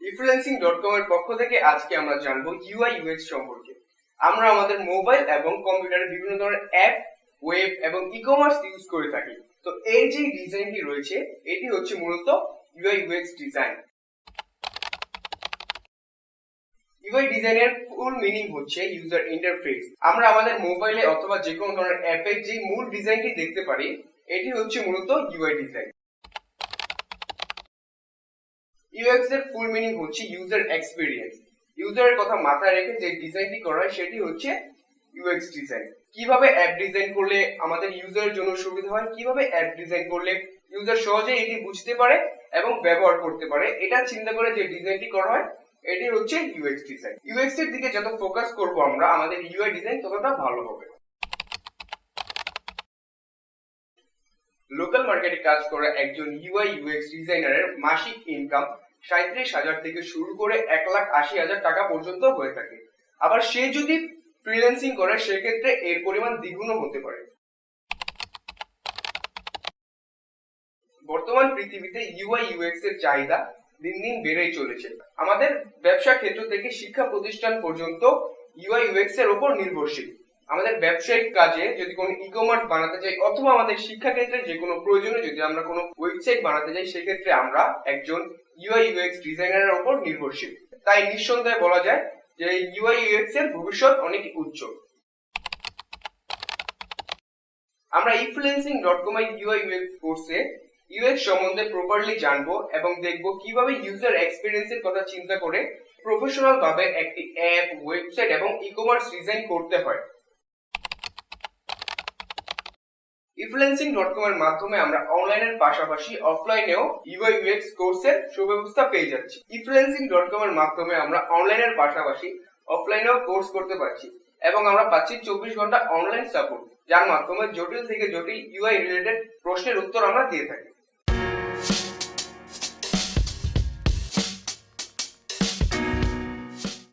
E-Freelancing.com এর পক্ষ থেকে আজকে আমরা জানবো UI UX সম্পর্কে। আমরা আমাদের মোবাইল এবং কম্পিউটারে বিভিন্ন ধরনের অ্যাপ, ওয়েব এবং ই-কমার্স ইউজ করে থাকি। তো এর যে ডিজাইনটি রয়েছে এটি হচ্ছে মূলত UI UX ডিজাইন। UI ডিজাইনের ফুল মিনিং হচ্ছে ইউজার ইন্টারফেস। আমরা আমাদের মোবাইলে অথবা যে কোনো ধরনের অ্যাপে যে মূল ডিজাইনটি দেখতে পারি এটি হচ্ছে মূলত UI ডিজাইন। UX এর ফুল মিনিং হচ্ছে ইউজার এক্সপেরিয়েন্স। ইউজারের কথা মাথায় রেখে যে ডিজাইনটি করা হয় সেটি হচ্ছে UX ডিজাইন। কিভাবে অ্যাপ ডিজাইন করলে আমাদের ইউজারের জন্য সুবিধা হয়, কিভাবে অ্যাপ ডিজাইন করলে ইউজার সহজে এটি বুঝতে পারে এবং ব্যবহার করতে পারে, এটা চিন্তা করে যে ডিজাইনটি করা হয় এটি হচ্ছে UX ডিজাইন। UX এর দিকে যত ফোকাস করব আমরা আমাদের UI ডিজাইন ততটা ভালো হবে। লোকাল মার্কেটে কাজ করা একজন UI UX ডিজাইনারের মাসিক ইনকাম 37,000 থেকে শুরু করে 1,80,000 টাকা পর্যন্ত হয়ে থাকে। আবার সে যদি ফ্রিল্যান্সিং করে সেক্ষেত্রে এর পরিমাণ দ্বিগুণও হতে পারে। বর্তমান পৃথিবীতে UI UX এর চাহিদা দিন দিন বেড়েই চলেছে। আমাদের ব্যবসা ক্ষেত্র থেকে শিক্ষা প্রতিষ্ঠান পর্যন্ত UI UX এর উপর নির্ভরশীল। আমাদের ব্যবসায়িক কাজে যদি কোনো ই-কমার্স বানাতে চাই অথবা আমাদের শিক্ষা ক্ষেত্রে যে কোনো প্রয়োজনে যদি আমরা কোনো ওয়েবসাইট বানাতে চাই সেক্ষেত্রে আমরা একজন UI UX ডিজাইনারের উপর নির্ভরশীল। তাই নিঃসন্দেহে বলা যায় যে UI UX এর ভবিষ্যৎ অনেক উজ্জ্বল। আমরা E-Freelancing.com এর UI UX কোর্সে UX সম্বন্ধে প্রপারলি জানবো এবং দেখবো কিভাবে ইউজার এক্সপেরিয়েন্সের কথা চিন্তা করে প্রফেশনাল ভাবে একটি অ্যাপ, ওয়েবসাইট এবং ই-কমার্স ডিজাইন করতে হয়। E-Freelancing.com এর মাধ্যমে আমরা অনলাইনের পাশাপাশি অফলাইনেও UI UX কোর্সের সুব্যবস্থা পেয়ে যাচ্ছি। E-Freelancing.com এর মাধ্যমে আমরা অনলাইনের পাশাপাশি অফলাইনেও কোর্স করতে পারছি এবং আমরা পাচ্ছি 24 ঘন্টা অনলাইন সাপোর্ট, যার মাধ্যমে জটিল থেকে জটিল UI রিলেটেড প্রশ্নের উত্তর আমরা দিয়ে থাকি।